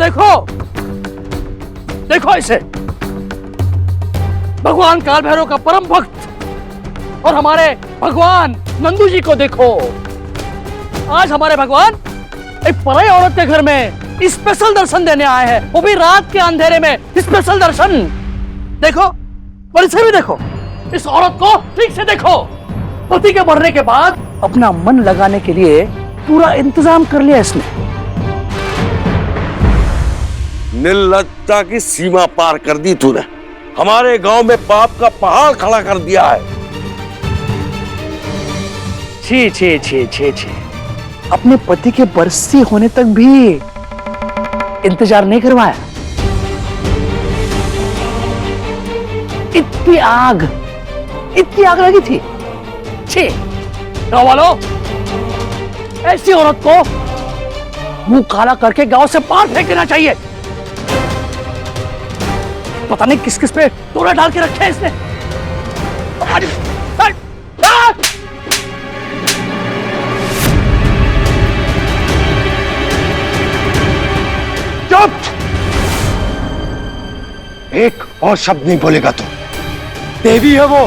देखो, देखो इसे, भगवान काल भैरव का परम भक्त और हमारे भगवान नंदू जी को देखो। आज हमारे भगवान एक पराई औरत के घर में स्पेशल दर्शन देने आए हैं, वो भी रात के अंधेरे में स्पेशल दर्शन। देखो, और इसे भी देखो, इस औरत को ठीक से देखो। पति के मरने के बाद अपना मन लगाने के लिए पूरा इंतजाम कर लिया इसने। निर्लज्जता की सीमा पार कर दी तूने। हमारे गांव में पाप का पहाड़ खड़ा कर दिया है। छी छी छी छी छी, अपने पति के बरसी होने तक भी इंतजार नहीं करवाया। इतनी आग लगी थी। छी, गांव वालों, ऐसी औरत को मुंह काला करके गांव से बाहर फेंक देना चाहिए। पता नहीं किस किस पे तोड़ा डाल के रखे हैं इसने। चुप! एक और शब्द नहीं बोलेगा तू। देवी है वो,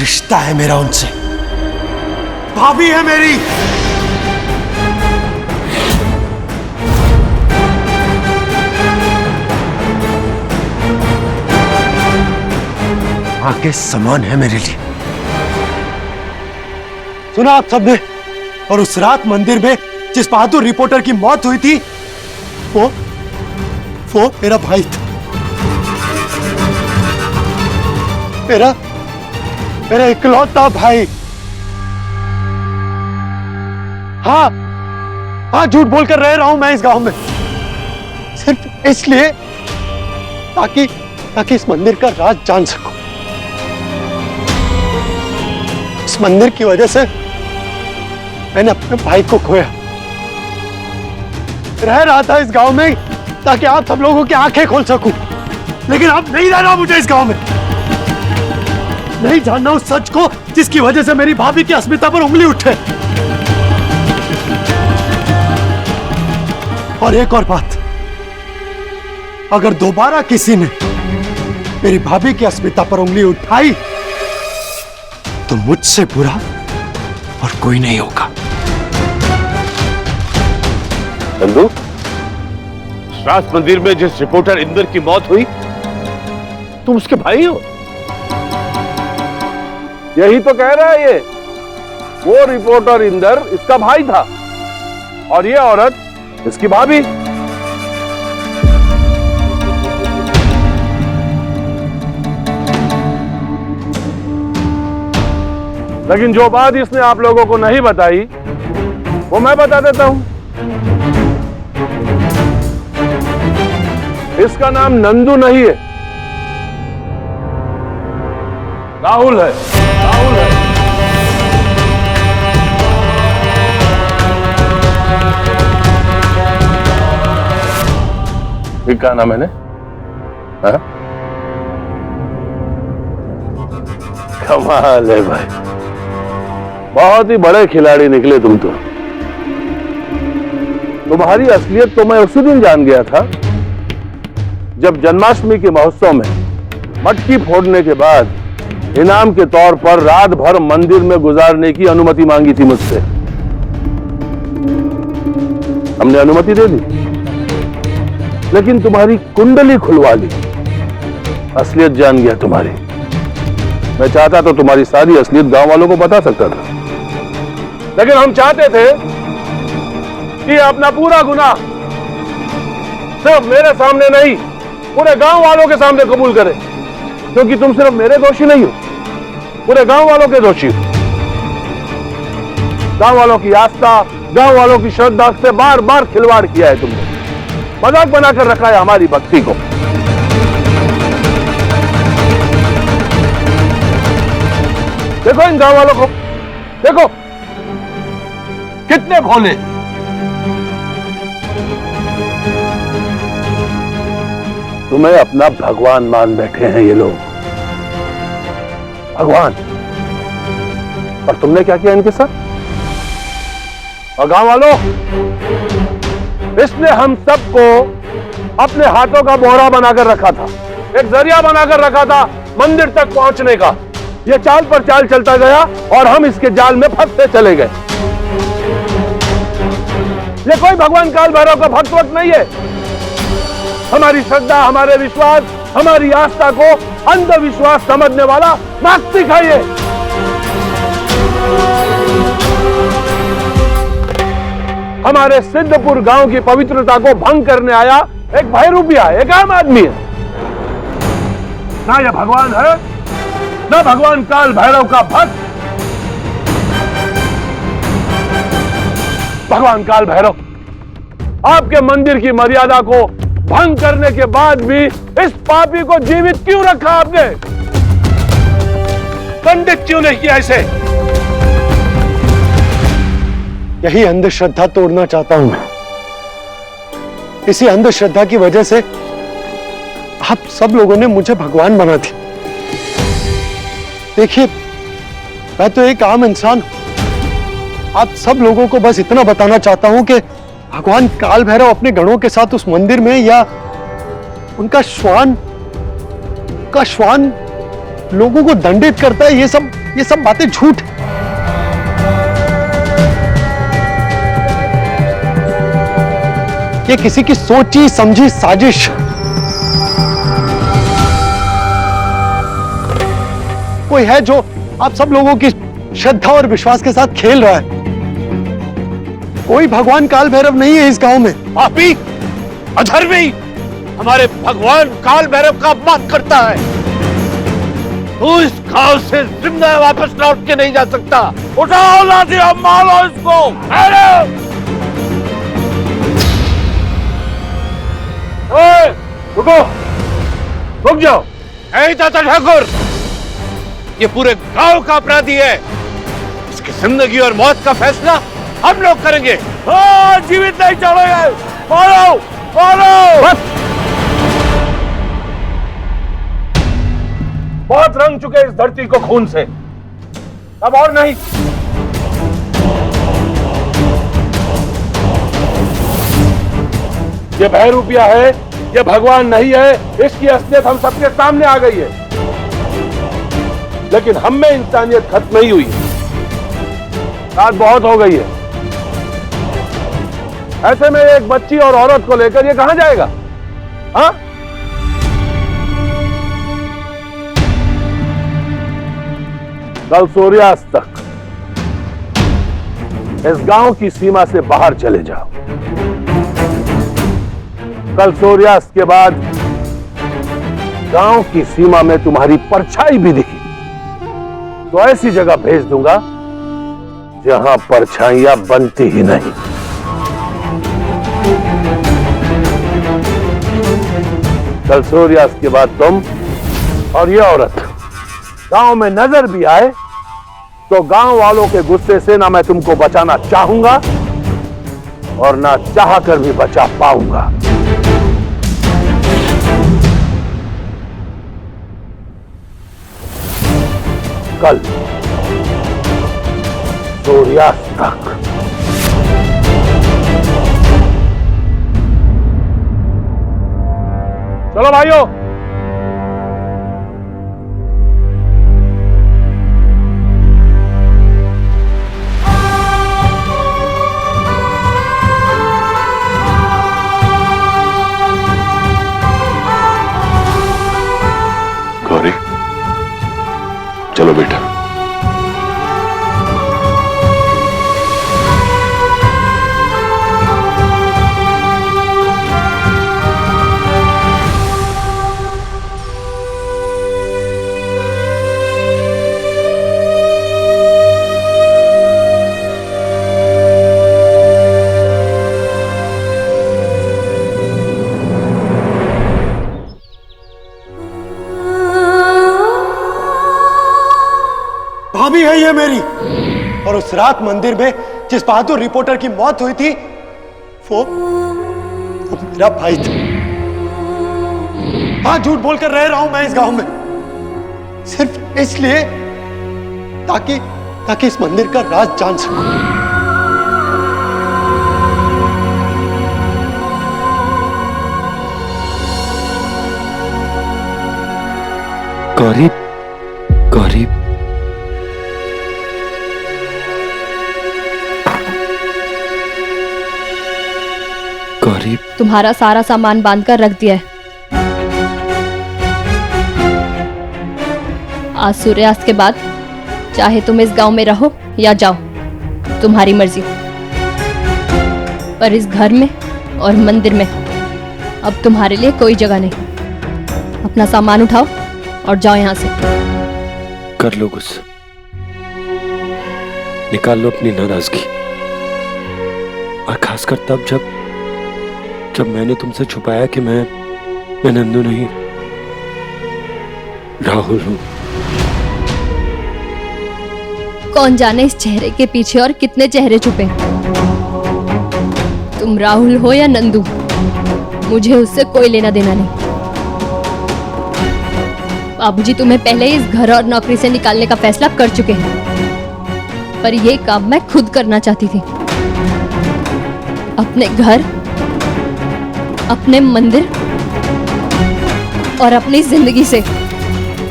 रिश्ता है मेरा उनसे, भाभी है मेरी। मां के समान है मेरे लिए। सुना आप सबने? और उस रात मंदिर में जिस बहादुर रिपोर्टर की मौत हुई थी, वो मेरा भाई था। मेरा इकलौता भाई। हाँ, झूठ बोलकर रह रहा हूं मैं इस गांव में, सिर्फ इसलिए ताकि इस मंदिर का राज जान सकूं। इस मंदिर की वजह से मैंने अपने भाई को खोया। रह रहा था इस गांव में ताकि आप सब लोगों की आंखें खोल सकूं, लेकिन अब नहीं रहना मुझे इस गांव में। नहीं जानना उस सच को जिसकी वजह से मेरी भाभी की अस्मिता पर उंगली उठे। और एक और बात, अगर दोबारा किसी ने मेरी भाभी की अस्मिता पर उंगली उठाई तो मुझसे बुरा और कोई नहीं होगा। नंदू, राज मंदिर में जिस रिपोर्टर इंदर की मौत हुई, तुम उसके भाई हो? यही तो कह रहा है ये। वो रिपोर्टर इंदर इसका भाई था और ये औरत इसकी भाभी। लेकिन जो बात इसने आप लोगों को नहीं बताई वो मैं बता देता हूं। इसका नाम नंदू नहीं है, राहुल है। राहुल है। ठीक कहा ना मैंने? हाँ? कमाल है भाई, बहुत ही बड़े खिलाड़ी निकले तुम तो। तुम्हारी असलियत तो मैं उसी दिन जान गया था जब जन्माष्टमी के महोत्सव में मटकी फोड़ने के बाद इनाम के तौर पर रात भर मंदिर में गुजारने की अनुमति मांगी थी मुझसे। हमने अनुमति दे दी, लेकिन तुम्हारी कुंडली खुलवा ली। असलियत जान गया तुम्हारी। मैं चाहता तो तुम्हारी सारी असलियत गांव वालों को बता सकता था, लेकिन हम चाहते थे कि अपना पूरा गुनाह सिर्फ मेरे सामने नहीं, पूरे गांव वालों के सामने कबूल करे, क्योंकि तुम सिर्फ मेरे दोषी नहीं हो, पूरे गांव वालों के दोषी हो। गांव वालों की आस्था, गांव वालों की श्रद्धा से बार बार खिलवाड़ किया है तुमने, मजाक बनाकर रखा है हमारी भक्ति को। देखो इन गांव वालों को, देखो कितने भोले। तुम्हें अपना भगवान मान बैठे हैं ये लोग, भगवान। और तुमने क्या किया इनके साथ? और गांव वालों, इसने हम सबको अपने हाथों का बोहरा बनाकर रखा था, एक जरिया बनाकर रखा था मंदिर तक पहुंचने का। यह चाल पर चाल चलता गया और हम इसके जाल में फंसते चले गए। ये कोई भगवान काल भैरव का भक्त वक्त नहीं है। हमारी श्रद्धा, हमारे विश्वास, हमारी आस्था को अंधविश्वास समझने वाला नास्तिक है ये। हमारे सिद्धपुर गांव की पवित्रता को भंग करने आया एक भैरूपिया, एक आम आदमी है। ना यह भगवान है, ना भगवान काल भैरव का भक्त। भगवान काल भैरव, आपके मंदिर की मर्यादा को भंग करने के बाद भी इस पापी को जीवित क्यों रखा आपने? दंडित क्यों नहीं किया इसे? यही अंधश्रद्धा तोड़ना चाहता हूं मैं। इसी अंधश्रद्धा की वजह से आप सब लोगों ने मुझे भगवान बना दिया। देखिए, मैं तो एक आम इंसान हूं। आप सब लोगों को बस इतना बताना चाहता हूं कि भगवान काल भैरव अपने गणों के साथ उस मंदिर में, या उनका श्वान लोगों को दंडित करता है, ये सब बातें झूठ है। ये किसी की सोची समझी साजिश। कोई है जो आप सब लोगों की श्रद्धा और विश्वास के साथ खेल रहा है। कोई भगवान काल भैरव नहीं है इस गांव में। पापी, अधर्मी, हमारे भगवान काल भैरव का अपमान करता है। तू इस गांव से जिंदा वापस लौट के नहीं जा सकता। उठाओ लाठी और मारो इसको। रुको, रुक जाओ। ऐ दाता ठाकुर, ये पूरे गांव का अपराधी है। इसकी जिंदगी और मौत का फैसला हम लोग करेंगे। जीवित नहीं छोड़ेंगे। मारो, मारो। बस। बहुत रंग चुके इस धरती को खून से, अब और नहीं। ये भैरूपिया है, ये भगवान नहीं है। इसकी असलियत हम सबके सामने आ गई है, लेकिन हम में इंसानियत खत्म नहीं हुई। रात बहुत हो गई है। ऐसे में एक बच्ची और औरत को लेकर ये कहां जाएगा? हाँ? कल सूर्यास्त तक इस गांव की सीमा से बाहर चले जाओ। कल सूर्यास्त के बाद गांव की सीमा में तुम्हारी परछाई भी दिखी तो ऐसी जगह भेज दूंगा जहां परछाइयां बनती ही नहीं। कल सूर्यास्त के बाद तुम और ये औरत गांव में नजर भी आए तो गांव वालों के गुस्से से ना मैं तुमको बचाना चाहूंगा और ना चाह कर भी बचा पाऊंगा। कल सूर्यास्त तक। चलो भाइयों, गौरी, चलो बेटा। भाभी है ये मेरी, और उस रात मंदिर में जिस बहादुर रिपोर्टर की मौत हुई थी वो मेरा भाई था। हाँ, झूठ बोलकर रह रहा हूं मैं इस गांव में सिर्फ इसलिए ताकि इस मंदिर का राज जान सकूं। गौरी, गौरी, गौरी, तुम्हारा सारा सामान बांध कर रख दिया है। आज सूर्यास्त के बाद चाहे तुम इस गांव में रहो या जाओ, तुम्हारी मर्जी। पर इस घर में और मंदिर में अब तुम्हारे लिए कोई जगह नहीं। अपना सामान उठाओ और जाओ यहां से। कर लो गुस्सा, निकाल लो अपनी नाराजगी। और खासकर तब जब मैंने तुमसे छुपाया कि मैं नंदू नहीं, राहुल हूं। कौन जाने इस चेहरे के पीछे और कितने चेहरे छुपे। तुम राहुल हो या नंदू, मुझे उससे कोई लेना देना नहीं। बाबूजी तुम्हें पहले ही इस घर और नौकरी से निकालने का फैसला कर चुके हैं, पर यह काम मैं खुद करना चाहती थी। अपने घर, अपने मंदिर और अपनी जिंदगी से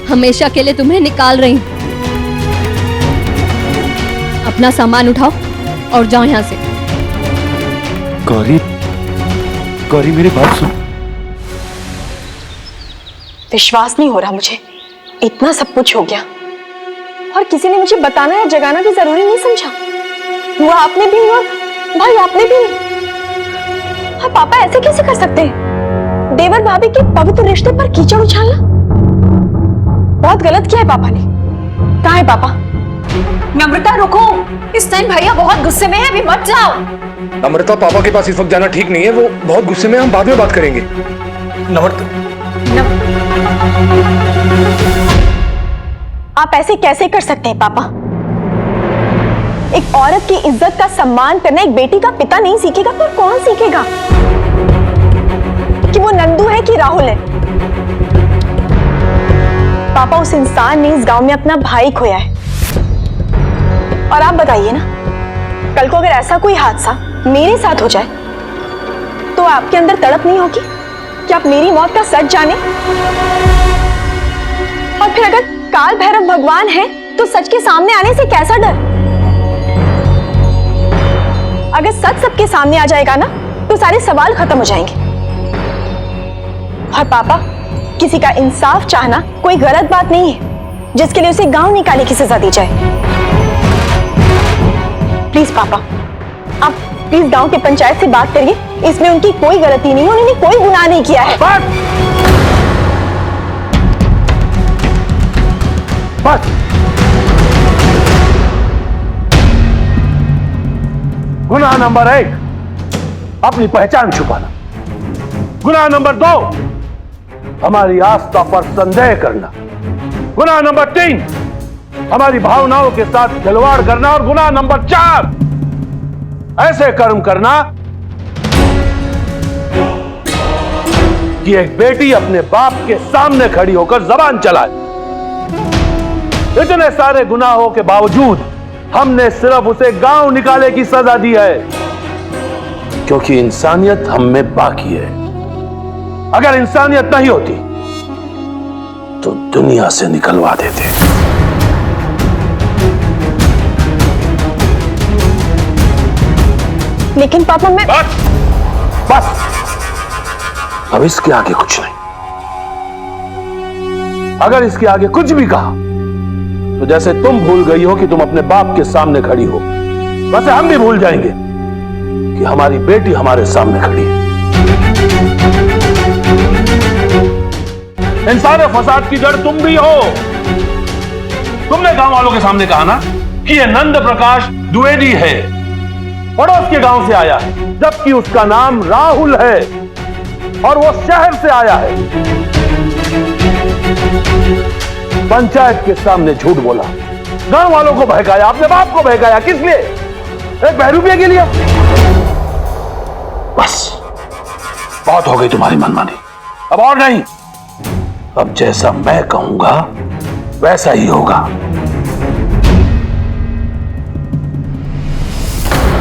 हमेशा के लिए तुम्हें निकाल रही हूं। अपना सामान उठाओ और जाओ यहां से। गौरी, गौरी मेरी बात सुन। विश्वास नहीं हो रहा मुझे, इतना सब कुछ हो गया और किसी ने मुझे बताना या जगाना भी जरूरी नहीं समझा। वो आपने भी और भाई आपने भी नहीं। हाँ, पापा ऐसे कैसे कर सकते हैं? देवर भाभी के पवित्र रिश्ते पर कीचड़ उछालना बहुत गलत किया है पापा ने। कहाँ है पापा? नम्रता रुको, इस टाइम भैया बहुत गुस्से में है, अभी मत जाओ। नम्रता, पापा के पास इस वक्त जाना ठीक नहीं है, वो बहुत गुस्से में, हम बाद में बात करेंगे। नम्रता, आप ऐसे कैसे कर सकते हैं पापा? एक औरत की इज्जत का सम्मान करना एक बेटी का पिता नहीं सीखेगा तो कौन सीखेगा? कि वो नंदू है कि राहुल है? पापा, उस इंसान ने इस गांव में अपना भाई खोया है। और आप बताइए ना, कल को अगर ऐसा कोई हादसा मेरे साथ हो जाए तो आपके अंदर तड़प नहीं होगी कि आप मेरी मौत का सच जाने? और फिर अगर काल भैरव भगवान है तो सच के सामने आने से कैसा डर? अगर सच सबके सामने आ जाएगा ना तो सारे सवाल खत्म हो जाएंगे। और पापा, किसी का इंसाफ चाहना कोई गलत बात नहीं है जिसके लिए उसे गांव निकाले की सजा दी जाए। प्लीज पापा, आप प्लीज गांव के पंचायत से बात करिए, इसमें उनकी कोई गलती नहीं है, उन्होंने कोई गुनाह नहीं किया है। बस गुनाह नंबर 1, अपनी पहचान छुपाना। गुनाह नंबर 2, हमारी आस्था पर संदेह करना। गुनाह नंबर 3, हमारी भावनाओं के साथ खिलवाड़ करना। और गुनाह नंबर 4, ऐसे कर्म करना कि एक बेटी अपने बाप के सामने खड़ी होकर जबान चलाए। इतने सारे गुनाहों के बावजूद हमने सिर्फ उसे गांव निकाले की सजा दी है, क्योंकि इंसानियत हम में बाकी है। अगर इंसानियत नहीं होती तो दुनिया से निकलवा देते। लेकिन पापा, मैं बस अब इसके आगे कुछ नहीं। अगर इसके आगे कुछ भी कहा तो जैसे तुम भूल गई हो कि तुम अपने बाप के सामने खड़ी हो, वैसे हम भी भूल जाएंगे कि हमारी बेटी हमारे सामने खड़ी है। इन सारे फसाद की जड़ तुम भी हो। तुमने गांव वालों के सामने कहा ना कि यह नंद प्रकाश द्विवेदी है, पड़ोस के गांव से आया है, जबकि उसका नाम राहुल है और वो शहर से आया है। पंचायत के सामने झूठ बोला, गांव वालों को बहकाया, अपने बाप को बहकाया। किस लिए? एक बहरूपिया के लिए। बस बहुत हो गई तुम्हारी मनमानी, अब और नहीं। अब जैसा मैं कहूंगा वैसा ही होगा।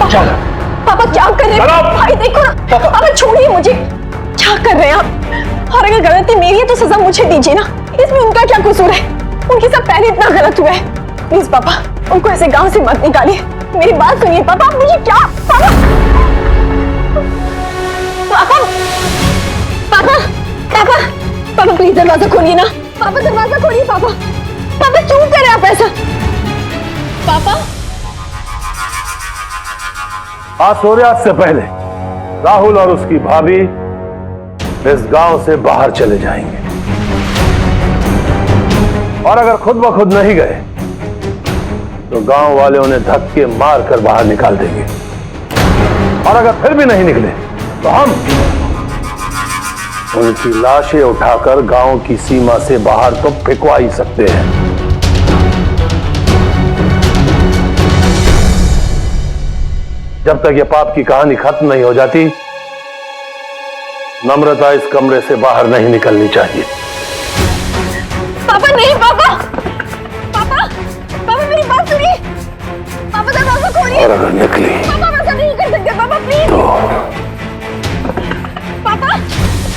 चल। पापा क्या कर रहे हैं? भाई देखो ना, पापा छोड़िए मुझे। क्या कर रहे हैं आप? और अगर गलती मेरी है तो सजा मुझे दीजिए ना। इसमें उनका क्या कसूर है? उनके साथ पहले इतना गलत हुआ है। प्लीज पापा, उनको ऐसे गांव से मत निकालिए। मेरी बात सुनिए पापा, मुझे क्या पापा पापा पापा पापा पापा प्लीज दरवाजा खोलिए ना। पापा दरवाजा खोलिए। पापा पापा क्यों कर रहे आप ऐसा? पापा आज सूर्यास्त से पहले राहुल और उसकी भाभी इस गांव से बाहर चले जाएंगे, और अगर खुद ब खुद नहीं गए तो गांव वाले उन्हें धक्के मार कर बाहर निकाल देंगे, और अगर फिर भी नहीं निकले तो हम उनकी लाशें उठाकर गांव की सीमा से बाहर तो फेंकवा ही सकते हैं। जब तक ये पाप की कहानी खत्म नहीं हो जाती, नम्रता इस कमरे से बाहर नहीं निकलनी चाहिए। पापा नहीं। पापा पापा पापा मेरी बात सुनिए। पापा दरवाजा खोलिए। और अगर निकली पापा वैसा नहीं कर सकते। पापा प्लीज। पापा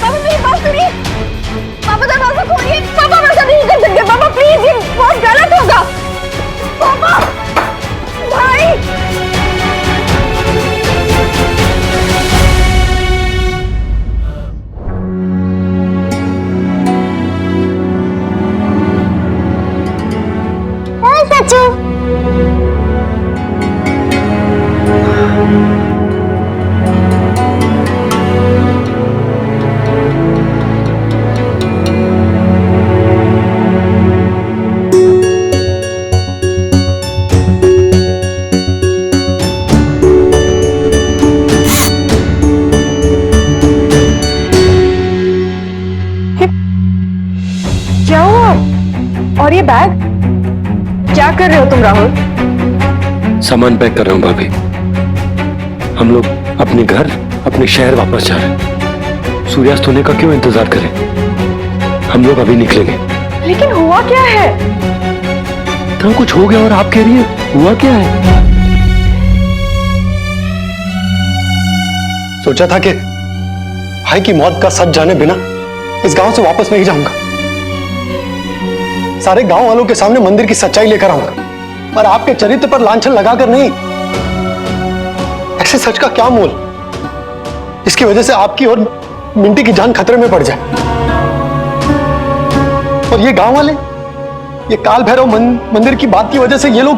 पापा मेरी बात सुनिए। पापा दरवाजा खोलिए। पापा वैसा नहीं कर सकते। पापा प्लीज, ये बहुत गलत होगा। पापा भाई सचू क्या हुआ? और ये बैग क्या कर रहे हो तुम राहुल? सामान पैक कर रहा हूं भाभी। हम लोग अपने घर, अपने शहर वापस जा रहे हैं। सूर्यास्त होने का क्यों इंतजार करें? हम लोग अभी निकलेंगे। लेकिन हुआ क्या है? तो कुछ हो गया और आप कह रही है हुआ क्या है? सोचा था कि भाई की मौत का सच जाने बिना इस गांव से वापस नहीं जाऊंगा। सारे गांव वालों के सामने मंदिर की सच्चाई लेकर आऊंगा, पर आपके चरित्र पर लांछन लगाकर नहीं। ऐसे सच का क्या मोल इसकी वजह से आपकी और मिंटी की जान खतरे में पड़ जाए। और ये गांव वाले, ये काल भैरव मंदिर की बात की वजह से ये लोग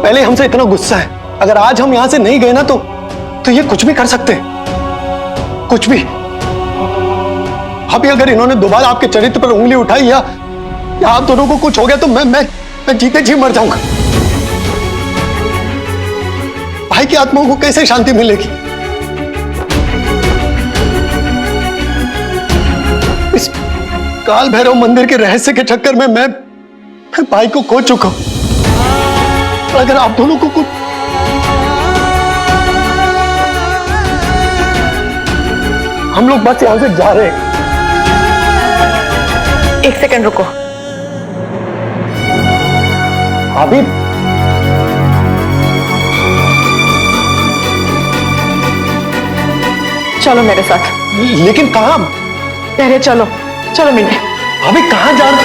पहले हमसे इतना गुस्सा है। अगर आज हम यहां से नहीं गए ना तो ये कुछ भी कर सकते हैं, कुछ भी। अभी अगर इन्होंने दोबारा आपके चरित्र पर उंगली उठाई या आप दोनों को कुछ हो गया तो मैं जीते जी मर जाऊंगा। भाई की आत्माओं को कैसे शांति मिलेगी? इस काल भैरव मंदिर के रहस्य के चक्कर में मैं भाई को खो चुका हूं। अगर आप दोनों को कुछ हम लोग बस यहां से जा रहे हैं। एक सेकंड रुको। अभी चलो मेरे साथ। लेकिन कहां? पहले चलो चलो मिले। अभी कहां जा रहे?